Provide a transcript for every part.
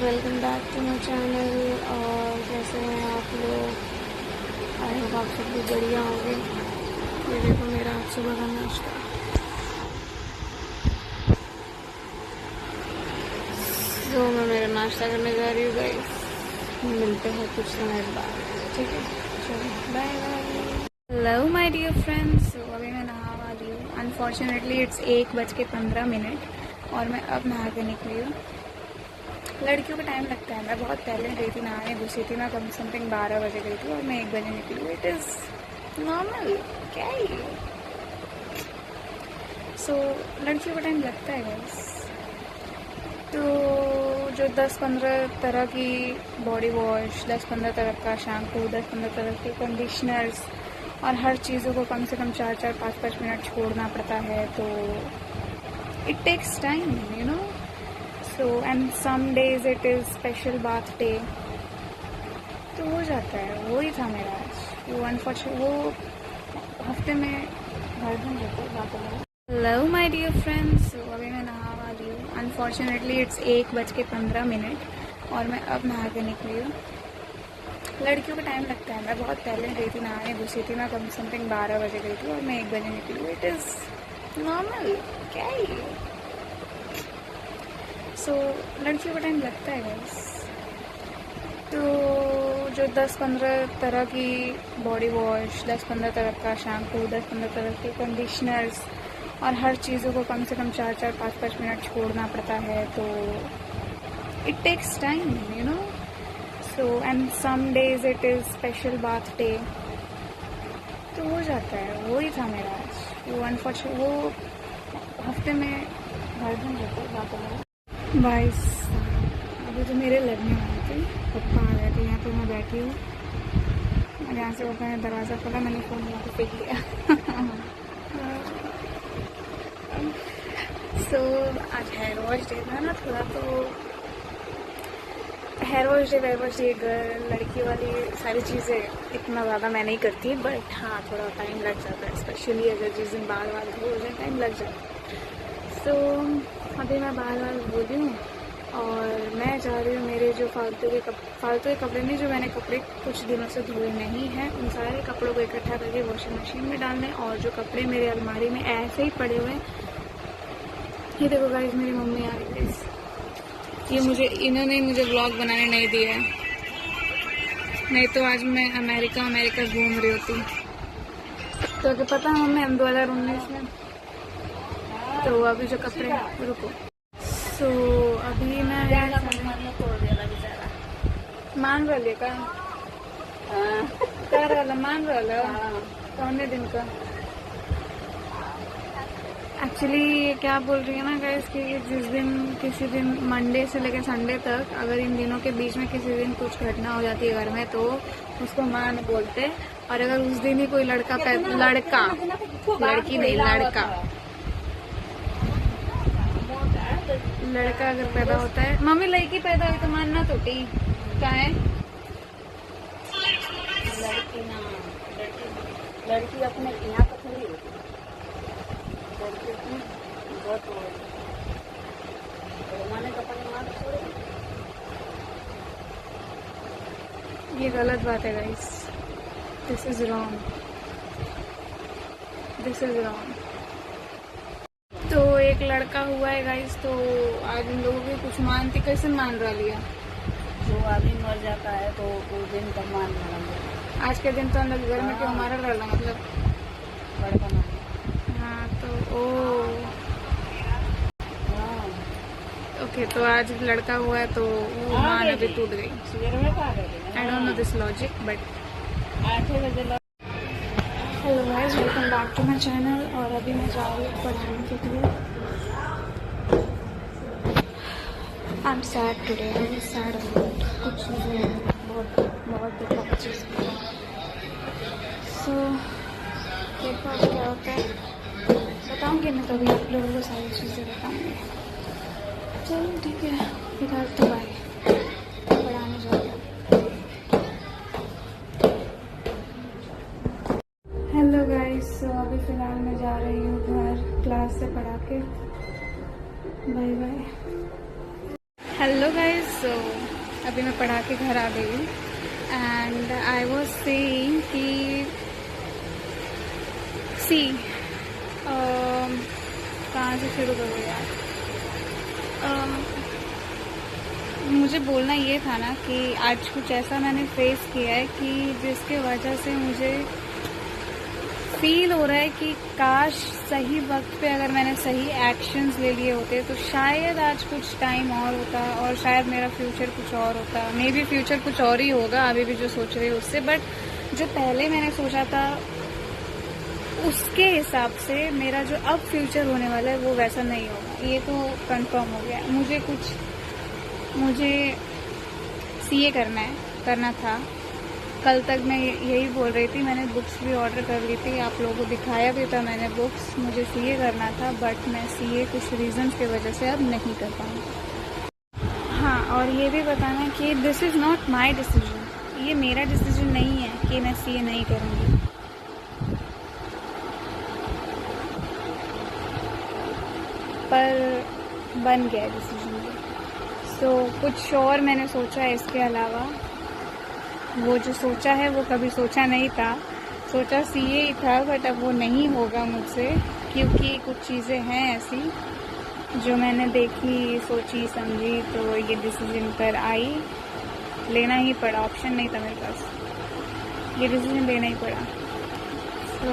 Welcome back to my channel. और कैसे हैं आप लोग? आई होप आप सब भी बढ़िया होंगे। ये देखो मेरा आज सुबह का नाश्ता। तो मैं मेरा नाश्ता करने जा रही हूँ गाइस। मिलते हैं कुछ समय बाद, ठीक है? चलो bye bye. Hello my dear friends. तो अभी मैं नहा वाली हूँ। अनफॉर्चुनेटली इट्स 1:15 और मैं अब नहा के निकली हूँ। लड़कियों का टाइम लगता है। मैं बहुत पहले गई थी नहाने, घुसी थी मैं कम समथिंग 12 बजे गई थी और मैं 1 बजे निकली हूँ। इट इज़ नॉर्मल, क्या है ये? सो लड़कियों का टाइम लगता है गाइस। तो जो 10-15 तरह की बॉडी वॉश, 10-15 तरह का शैम्पू, 10-15 तरह के कंडीशनर्स और हर चीज़ों को कम से कम 4-4, 5-5 मिनट छोड़ना पड़ता है। तो it takes time, you know. So and some days it is special bath day, तो हो जाता है। वो ही था मेरा आज। वो अनफॉर्चुनेट वो हफ्ते में हर दिन रहता है बात है। Hello my dear friends. तो अभी मैं नहा वाली हूँ। अनफॉर्चुनेटली इट्स 1:15 और मैं अब नहा के निकली हूँ। लड़कियों का टाइम लगता है। मैं बहुत पहले गई थी नहाने, घुसी थी मैं कम समथिंग 12 बजे गई थी और मैं 1 बजे निकली हूँ। इट इज़ नॉर्मल, क्या है ये? सो लड़कियों का टाइम लगता है गाइस। तो जो 10-15 तरह की बॉडी वॉश, 10-15 तरह का शैम्पू, 10-15 तरह के कंडीशनर्स और हर चीज़ों को कम से कम 4-4, 5-5 मिनट छोड़ना पड़ता है। तो it takes time, you know. So and some days it is special bath day, तो हो जाता है। वो ही था मेरा आज। वो अनफॉर्चुनेट वो हफ्ते में हर दिन रहता है बात है। बाइस अभी तो मेरे लगने वाले थे। पप्पा आ गए थे। यहाँ पे मैं बैठी हूँ और यहाँ से पापा ने दरवाज़ा खोला, मैंने फ़ोन यहाँ पे फेंक लिया। सो आज हेयर वॉश डे था ना थोड़ा, तो hair wash day where wash day लड़की वाली सारी चीज़ें इतना ज़्यादा मैं नहीं करती, बट हाँ थोड़ा टाइम लग जाता है। स्पेशली अगर जिस दिन बाल वाल धो जाए टाइम लग जाता है। सो अभी मैं बाल बोली हूँ और मैं जा रही हूँ। मेरे जो फालतू के कपड़े नहीं, जो मैंने कपड़े कुछ दिनों से धोए नहीं हैं, उन सारे कपड़ों को इकट्ठा करके वॉशिंग मशीन में डालने। और जो कपड़े मेरे अलमारी में ऐसे ही पड़े हुए हैं, ये देखो गाइस मेरी मम्मी आ रही है। ये इन्होंने मुझे व्लॉग बनाने नहीं दिया है, नहीं तो आज मैं अमेरिका घूम रही होती। तो क्या पता मम्मी, हम 2019 में। तो अभी जो कपड़े, रुको। सो अभी मैं मान रही का मान रहा कौने दिन का। एक्चुअली क्या बोल रही है ना गाइस कि जिस दिन किसी दिन मंडे से लेकर संडे तक, अगर इन दिनों के बीच में किसी दिन कुछ घटना हो जाती है घर में, तो उसको मान बोलते। और अगर उस दिन ही कोई लड़की नहीं, लड़का अगर पैदा होता है, मम्मी लड़की पैदा हुई तो मानना टूटी क्या है? लड़की अपने यहाँ पर थोड़ी होती है। लड़की की बहुत माने कपड़े मार छोड़े। ये गलत बात है गाइस। This is wrong. तो एक लड़का हुआ है गाइस। तो आज इन लोगों की कुछ मानती, कैसे मान रहा लिया? जो आदमी मर जाता है तो उस दिन तक मान लेना। आज के दिन तो अंदर घर में क्यों हमारा लड़ना, मतलब लड़का ना। हाँ तो ओके। तो आज लड़का हुआ है तो वो मान अभी टूट गई। I don't know this logic, but 8 बजे। Hello guys, welcome back to my channel. और अभी मैं जा रही हूँ पढ़ाने के लिए। I am sad today, I am sad about कुछ चीज़ें, बहुत दुखद चीज़। सो देखो अब क्या होता है, बताऊँगी मैं कभी आप लोगों को सारी चीज़ें बताऊँगी। चलो ठीक है, फिलहाल तो बाय, पढ़ाने जा रही हूँ। हेलो गाइस, सो अभी फ़िलहाल मैं जा रही हूँ घर, क्लास से पढ़ा के। Bye bye. Hello hello guys, so अभी मैं पढ़ा के घर आ गई हूँ एंड आई वाज सेइंग कि कहाँ से शुरू करूँ यार। मुझे बोलना ये था ना कि आज कुछ ऐसा मैंने फेस किया है कि जिसके वजह से मुझे फील हो रहा है कि काश सही वक्त पे अगर मैंने सही एक्शंस ले लिए होते तो शायद आज कुछ टाइम और होता और शायद मेरा फ्यूचर कुछ और होता। मे बी फ्यूचर कुछ और ही होगा अभी भी जो सोच रही हूँ उससे, बट जो पहले मैंने सोचा था उसके हिसाब से मेरा जो अब फ्यूचर होने वाला है वो वैसा नहीं होगा। ये तो कंफर्म हो गया। मुझे सीए करना था। कल तक मैं यही बोल रही थी। मैंने बुक्स भी ऑर्डर कर ली थी, आप लोगों को दिखाया भी था मैंने बुक्स। मुझे सीए करना था बट मैं सीए कुछ रीजंस की वजह से अब नहीं कर पाऊँगी। हाँ, और ये भी बताना कि this is not my decision. ये मेरा डिसीजन नहीं है कि मैं सीए नहीं करूँगी। पर बन गया डिसीजन। सो कुछ और मैंने सोचा है इसके अलावा। वो जो सोचा है वो कभी सोचा नहीं था। सोचा सीए ही था बट अब वो नहीं होगा मुझसे, क्योंकि कुछ चीज़ें हैं ऐसी जो मैंने देखी, सोची, समझी, तो ये डिसीजन पर आई। लेना ही पड़ा, ऑप्शन नहीं था मेरे पास, ये डिसीजन लेना ही पड़ा। तो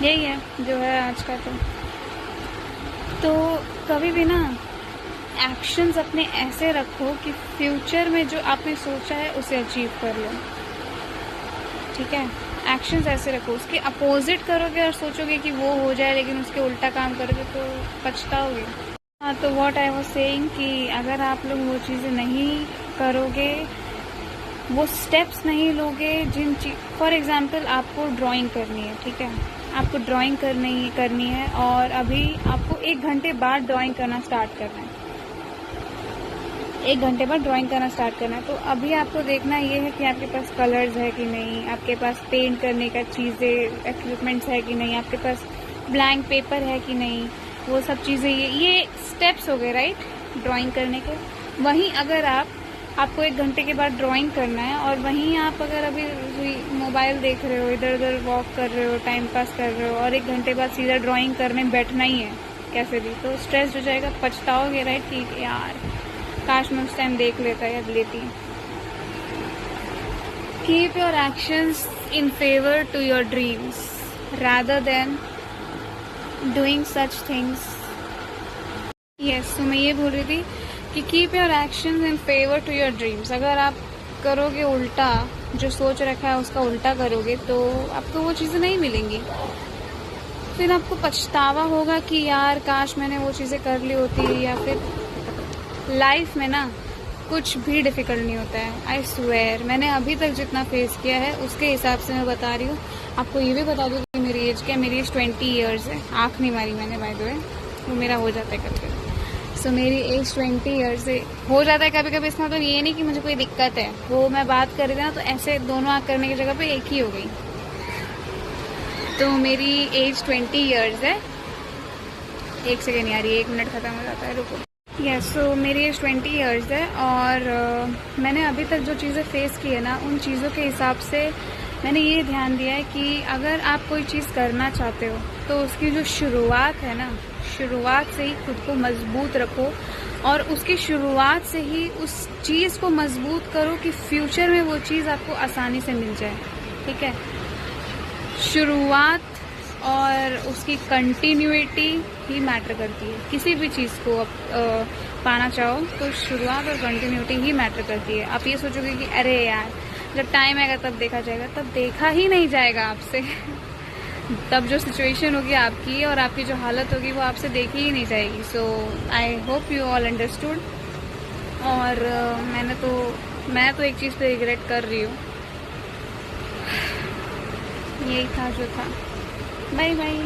यही है जो है आज का। तो कभी भी ना एक्शंस अपने ऐसे रखो कि फ्यूचर में जो आपने सोचा है उसे अचीव कर लो। ठीक है, एक्शंस ऐसे रखो। उसके अपोजिट करोगे और सोचोगे कि वो हो जाए लेकिन उसके उल्टा काम करोगे तो पछताओगे। हाँ, तो व्हाट आई वाज सेइंग कि अगर आप लोग वो चीज़ें नहीं करोगे, वो स्टेप्स नहीं लोगे जिन फॉर एग्जांपल आपको ड्राइंग करनी है, ठीक है, आपको ड्राइंग करनी है और अभी आपको 1 घंटे बाद ड्राइंग करना स्टार्ट करना है। 1 घंटे बाद ड्राइंग करना स्टार्ट करना है। तो अभी आपको देखना ये है कि आपके पास कलर्स है कि नहीं, आपके पास पेंट करने का चीज़ें, इक्विपमेंट्स है कि नहीं, आपके पास ब्लैंक पेपर है कि नहीं, वो सब चीज़ें, ये स्टेप्स हो गए राइट ड्राइंग करने के। वहीं अगर आपको 1 घंटे के बाद ड्राइंग करना है और वहीं आप अगर अभी मोबाइल देख रहे हो, इधर उधर वॉक कर रहे हो, टाइम पास कर रहे हो और 1 घंटे बाद सीधा ड्राइंग करने बैठना ही है कैसे भी, तो स्ट्रेस हो जाएगा, पछताओगे राइट कि यार काश मैं उस टाइम देख लेता या लेती। Keep your actions in favour to your dreams rather than doing such things. Yes, तो मैं ये बोल रही थी कि keep your actions in favour to your dreams. अगर आप करोगे उल्टा, जो सोच रखा है उसका उल्टा करोगे तो आपको वो चीज़ें नहीं मिलेंगी। फिर आपको पछतावा होगा कि यार काश मैंने वो चीज़ें कर ली होती। या फिर लाइफ में ना कुछ भी डिफ़िकल्ट नहीं होता है, आई स्वेयर। मैंने अभी तक जितना फेस किया है उसके हिसाब से मैं बता रही हूँ। आपको ये भी बता दूँ कि मेरी एज क्या है। मेरी एज 20 ईयर्स है। आँख नहीं मारी मैंने बाय द वे, वो मेरा हो जाता है कभी। सो मेरी एज 20 ईयर्स से हो जाता है कभी कभी। इसका मतलब ये नहीं कि मुझे कोई दिक्कत है। वो मैं बात कर रही थी ना तो ऐसे दोनों आँख करने की जगह पे एक ही हो गई। तो मेरी एज 20 ईयर्स है। 1 सेकेंड यार, ये 1 मिनट ख़त्म हो जाता है, रुको। यस, सो मेरी एज 20 ईयर्स है और मैंने अभी तक जो चीज़ें फेस की है ना, उन चीज़ों के हिसाब से मैंने ये ध्यान दिया है कि अगर आप कोई चीज़ करना चाहते हो तो उसकी जो शुरुआत है ना, शुरुआत से ही खुद को मजबूत रखो और उसकी शुरुआत से ही उस चीज़ को मजबूत करो कि फ्यूचर में वो चीज़ आपको आसानी से मिल जाए। ठीक है, शुरुआत और उसकी कंटिन्यूटी ही मैटर करती है। किसी भी चीज़ को आप पाना चाहो तो शुरुआत और कंटिन्यूटी ही मैटर करती है। आप ये सोचोगे कि अरे यार जब टाइम आएगा तब देखा जाएगा, तब देखा ही नहीं जाएगा आपसे। तब जो सिचुएशन होगी आपकी और आपकी जो हालत होगी वो आपसे देखी ही नहीं जाएगी। So I hope you all understood. और मैं तो एक चीज़ पे रिग्रेट कर रही हूँ। यही था जो था। Bye bye.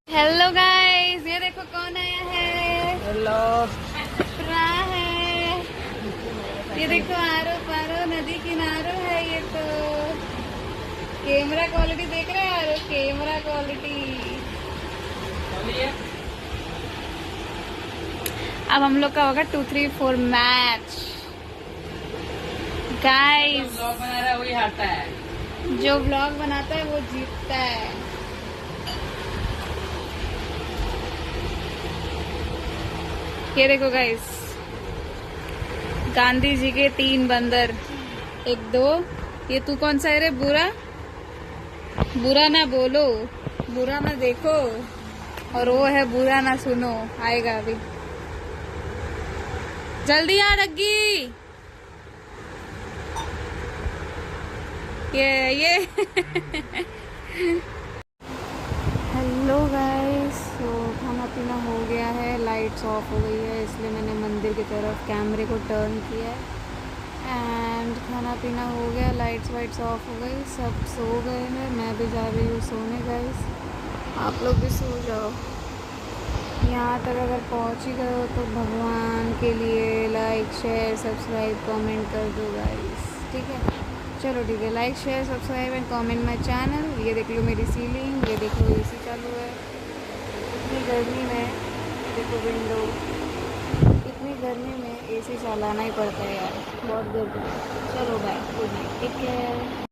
हेलो गाइस, ये देखो कौन आया है। हेलो, प्रा है। ये देखो आरो पारो नदी किनारो है। ये तो कैमरा क्वालिटी देख रहे हैं आरो, कैमरा क्वालिटी। अब हम लोग का होगा 2, 3, 4 मैच गाइस। ब्लॉग बना रहा है वही हारता है। जो व्लॉग बनाता है वो जीतता है। ये देखो गाइस, गांधी जी के 3 बंदर, 1, 2। ये तू कौन सा है रे? बुरा बुरा ना बोलो, बुरा ना देखो, और वो है बुरा ना सुनो। आएगा अभी, जल्दी आ रग्गी। ये हेलो गाइस, तो खाना पीना हो गया है, लाइट्स ऑफ हो गई है, इसलिए मैंने मंदिर की तरफ कैमरे को टर्न किया है। एंड खाना पीना हो गया, लाइट्स वाइट्स ऑफ हो गई, सब सो गए हैं, मैं भी जा रही हूँ सोने गाइस। आप लोग भी सो जाओ। यहाँ तक अगर पहुँच ही गए हो तो भगवान के लिए लाइक शेयर सब्सक्राइब कमेंट कर दो गाइस, ठीक है? चलो ठीक है, like share subscribe and comment my channel. ये देख लो मेरी सीलिंग, ये देख लो एसी चालू है। इतनी गर्मी में देखो विंडो, इतनी गर्मी में एसी चलाना ही पड़ता है यार, बहुत गर्मी। चलो bye, good night, take care.